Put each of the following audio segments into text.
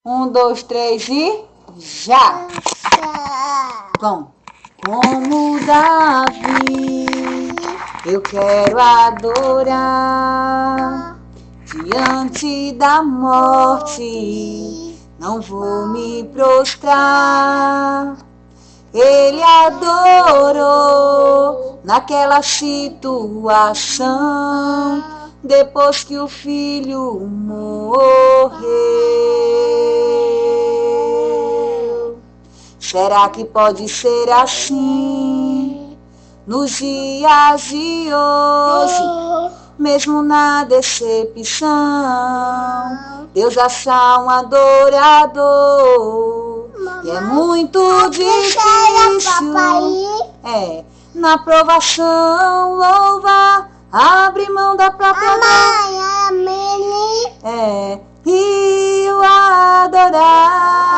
Um, dois, três e já! Como Davi, eu quero adorar diante da morte, não vou me prostrar. Ele adorou naquela situação, depois que o filho morreu. Será que pode ser assim nos dias de hoje? Mesmo na decepção, Deus achar um adorador. E é muito difícil, na provação louvar, abrir mão da própria dor. E o adorava.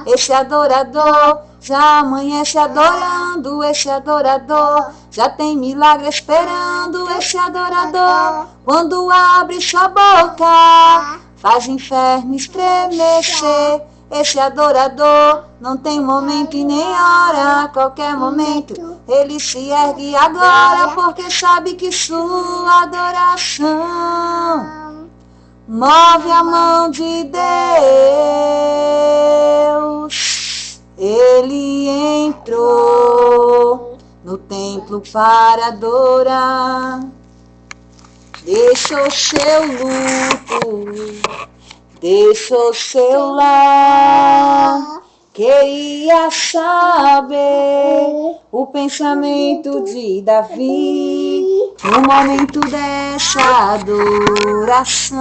Esse adorador já amanhece adorando. Esse adorador já tem milagre esperando. Esse adorador, quando abre sua boca, faz o inferno estremecer. Esse adorador não tem momento e nem hora. A qualquer momento ele se ergue agora, porque sabe que sua adoração move a mão de Deus. Ele entrou no templo para adorar, deixou seu luto, deixou seu lar. Queria saber o pensamento de Davi no momento dessa adoração.